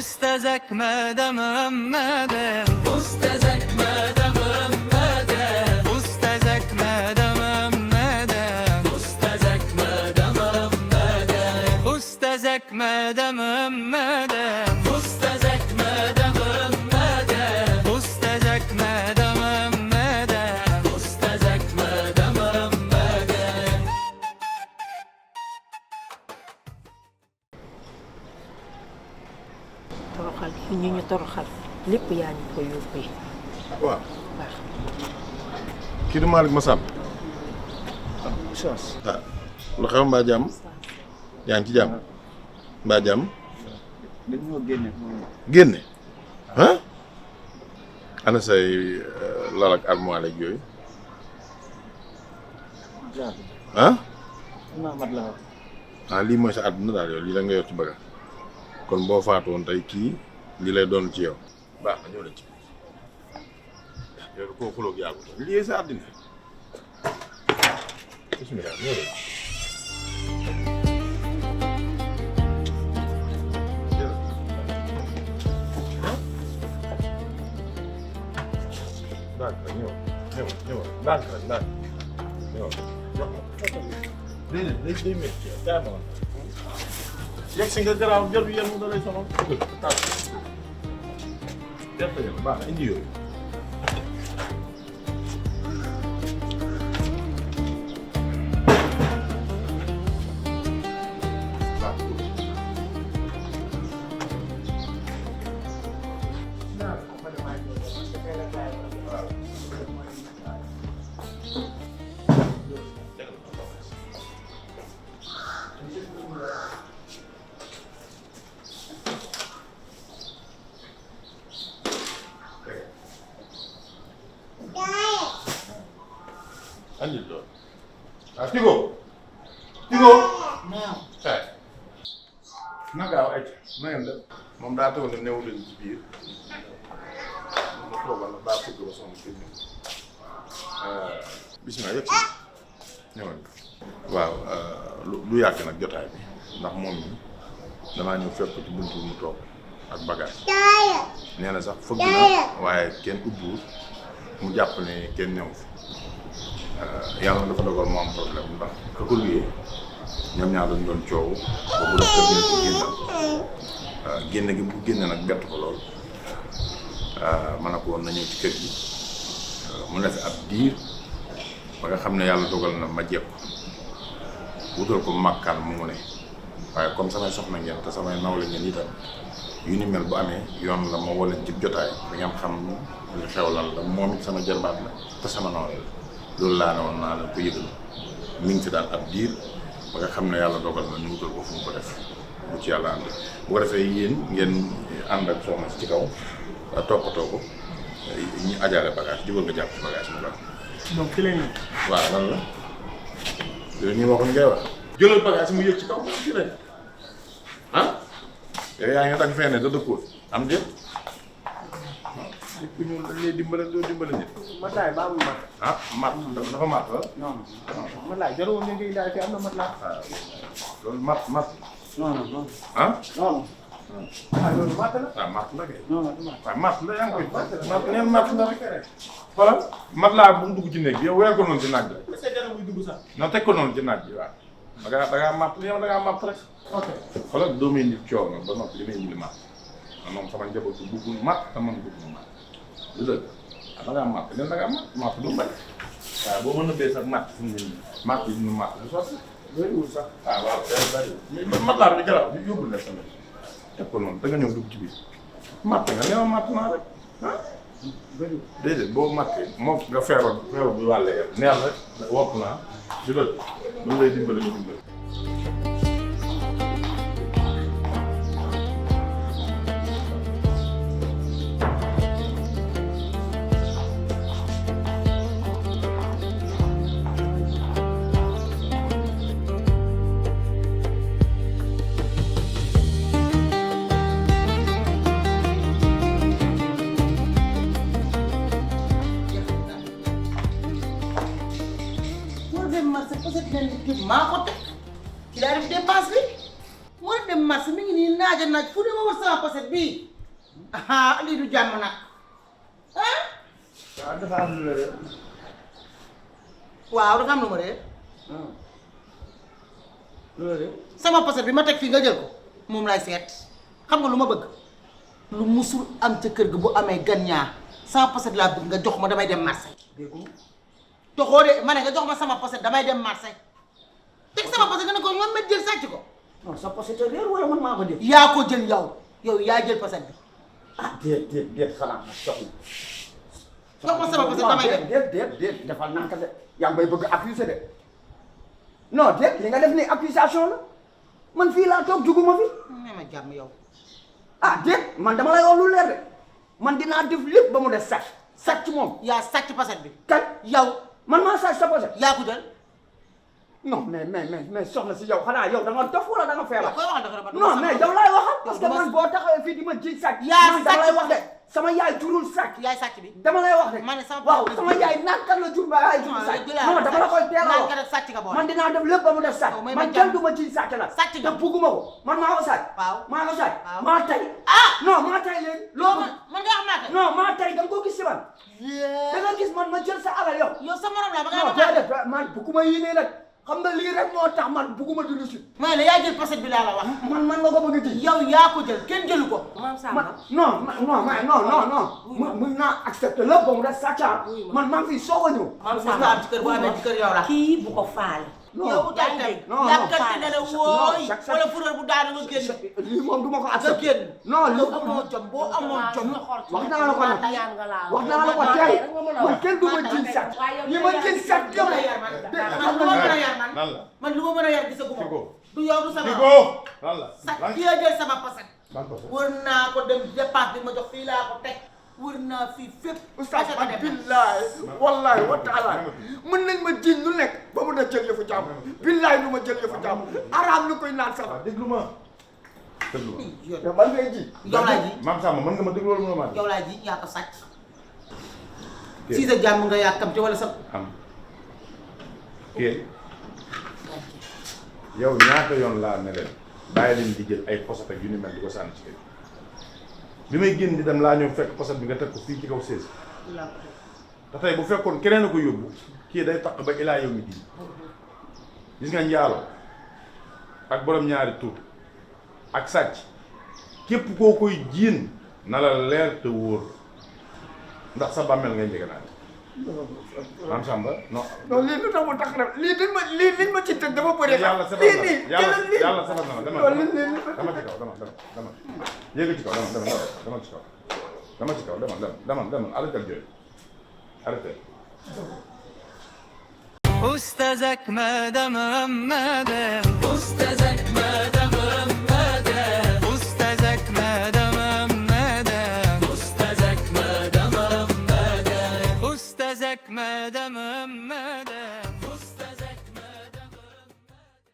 Ustazek medem emmede Ustazek medem emmede Ustazek medem emmede Ustazek medem emmede Ustazek medem emmede Ustazek medem emmede Ustazek medem emmede Ustazek medem emmede. toroxal fi ñu toroxal lépp yaa ñu ko yóbbee. waaw waaw. kii du Malick Massam. soos. ah lu xew mbaa jàmm yaa ngi ci jàmm mbaa jàmm. dañoo génne. génne ah. ana say lal ak armoire ak yooyu ah. Lii mooy sa àdduna daal yow lii la nga yor ci bagage kon boo faatoon tey kii li lay doon ci yow. baax na ñëw leen ci biir yow koo xuloog yàggu lii sa àddina bismillah ñëw leen. ndànk rek ñëw ndànk rek ndànk ñëw jox ma déedéet day métti daa ma woon yegg si nga garaaw jël bi yéen mu da lay sonal taal def ko baax na indi yooyu andil loolu ah Tigo naam. kay na gaaw ay na ngeen def moom daa taw ne néew leen ci biir ma toogal la daa fëgg ba sonn ci biir bisimilah yëpp si ñëwal waaw lu yàgg nag jotaay bi ndax moom mi damaa ñëw fekk ci buntu bi mu toog ak bagage nee na sax fëgg na waaye kenn ubbiwul mu jàpp ne kenn ñëw fi yàlla dafa dogal mu am problème ndax ka ko luyee ñoom ñaar dañ doon coow ba bu doon kër gi ko génn gi bu génne nag bett ko lool ma ne ko woon na ñëw ci kër gi mu ne fi ab diir ba nga xam ne yàlla dogal na ma jekk wutal ko màkkaan mu ne waaye comme samay soxna ngeen te samay nawle ngeen itam yu ni mel bu amee yoon la ma wala ci jotaay da ngeen xam li xew lan la moom it sama jarbaat la te sama nawle la loolu laa ne woon naa la ko yëgal mi ngi fi daal ab diir ba nga xam ne yàlla dogal na ñu wutal ko fu mu ko def bu ci yàlla ànd bu ko defee yéen ngeen ànd ak soxna si ci kaw toppatoo ko ñu ajaale bagage jógal nga jàpp ci bagage mu baax. donc fi leen waaw lan la yooyu ñu waxuñ ngay wax jëlal bagage mu yëg ci kaw ci lañ ah yow yaa ngi dagg fenn da dëkkoon am déet ku ñu dañ lay dimbale doo dimbale nit mataay baabu mat. ah mat dafa mat la non mataay jarul woon nga daal fi am na mataay. waaw loolu mat non ah non. loolu mat la. ah mat la kay non non du mat. waaw mat la yaa ngi koy mat neen mat la rek xoolal mat laa bu mu dugg ci néeg bi yow weer ko noonu ci naaj bi est-ce que jarul muy dugg sax. non teg ko noonu ci naaj bi waaw da ngaa mat yow da ngaa mat rek ok. xoolal doo may indi coow nag ba noppi damay indi mat moom sama njaboot bi bëggul mat te man bëggul mat du dëgg da ngaa mat leen da ngaa mat du mbay waaw boo mën a bee sax mat fu mu ne nii mat yi ñu mat du sotti bëriwul sax. waaw mais mat laa bi garaaw bi yóbbul la tamit teg ko noonu da nga ñëw dugg ci biir matt nga nee ma matt naa rek ah bëriwul. déedéet boo mattee moom nga feebar bi wàllee yem neex rek wopp naa du dëgg lu lay dimbali ñu dimbali maa ko teg ci laa def dépense bi war a dem marché mi ngi nii naaj yàgg nag fu ne ma war sama poset bii ah lii du jàmm nag ah. waaw dafa am lu la de. waaw dafa am lu ma réer. lu la de. sama poset bi ma teg fii nga jël ko moom lay seet xam nga lu ma bëgg lu musul am ca kër ga bu amee gan ñaar sama poset laa bëgg nga jox ma damay dem marché. dégg nga. toxoo de ma ne nga jox ma sama poset damay dem marché teg sama poset nga ne ko ñoom ma jël sàcc ko. non sa poset réer wala man maa ko jël. yaa ko jël yow yaa jël poset bi. ah déet xanaa ma soxla. jox ma sama poset damay dem. déet defal nanka de yaa ngi may bëgg accuser de non déet li nga def ni accusation la man fii laa toog juguma fi. nee ma jàmm yow. ah déet man dama lay wax lu leer de man dinaa def lépp ba mu def sàcc moom. yaa sàcc poset bi. kan yow man maa sàcc sa poset. yaa ko jël. non mais soxna si yow xanaa yow da nga dof wala da nga feebar. koy waxal dafa non mais yow laay waxal parce que man boo taxawee fii di ma ji sàcc. yaa man dama lay sàcc wax de sama yaay jurul sàcc. yaay sàcc bi. dama lay wax de. ma ne sama waaw sama yaay naan la jur ba yaay jur sàcc. non dama la koy teel a naan wax ka def sàcc nga boole. man dinaa def lépp ba mu def sàcc. yow may ma man jàmm. kenn du ma ci sàcc la. sàcc nga te bugguma ko man maa ko sàcc. waaw maa ko sàcc. waaw maa tay. ah non maa tay léegi. loo man nga xam naa ko. non maa tay da nga ko gis si man. da nga gis man ma jël sa alal yow. yow sa morom la ba nga non xam naa déedéet man bugguma yii nii nag xam nga lii rek moo tax man bugguma dund si. ma ne yaa jël poset bi laa la wax. man nga ko bëgg a ji. yow yaa ko jël kenn jëlu ko. maam Samba non mën naa accepter lépp ba mu def sàcc man maa ngi fi soog a ñëw. maam Samba am ci kër bu amee ci kër yow la. kii bu ko faale. non yow yaa ngi dégg. non yàkkati na ne wooy chaque wala fureur bu daanu nga génn. lii moom du ma ko nga accepter. génn. non yow li amoo jom boo amoon jom. wax naa la ko nag wax naa la ko tey man kenn du ma ji sàcc li ma ji sàcc yow la yar man man lu ma mën a yar man. lan la man lu ma mën a yar gisaguma Tigo. ko. du yow du sama. Tigo lan la. sax kii la jël sama poset. ban poset. wër naa ko dem dépense bi ma jox fii laa ko teg wër naa fii fépp. oustaz man billahi wallahi wa taala mën nañ ma jiñ lu nekk ba mu da jël yëfu jàmm billahi du ma jël yëfu jàmm araam lu koy naan sax. déglu ma. yow man ngay ji. yow laa ji Maam Samba mën nga ma déglu wala mënoo maa déglu. yow laa ji yaa ko sàcc. si sa jàmm nga yàkkamte wala sa. am kii yow ñaata yoon laa ne leen bàyyi leen di jël ay poset ak yu ni mel di ko sànni ci kër bi may génn di dem laa ñëw fekk poset bi nga teg ko fii ci kaw sées te tey bu fekkoon keneen a ko yóbbu kii day taq ba ilaa yow mi di gis nga njaalo ak borom ñaari tur ak sàcc képp koo koy jiin na la leer te wóor ndax sa bàmmeel ngay njëganaat Maam Samba non. non lii lu tax mu tax rek lii liñ ma ci tëj dafa bëri. yàlla safar lii na nii yàlla safar na la dama ci kaw dama yéeg ci kaw dama ci kaw dama arrêté jooy arrêté. أستاذك مدام رمادة أستاذك مدام رمادة أستاذك مدام رمادة أستاذك مدام رمادة أستاذك مدام رمادة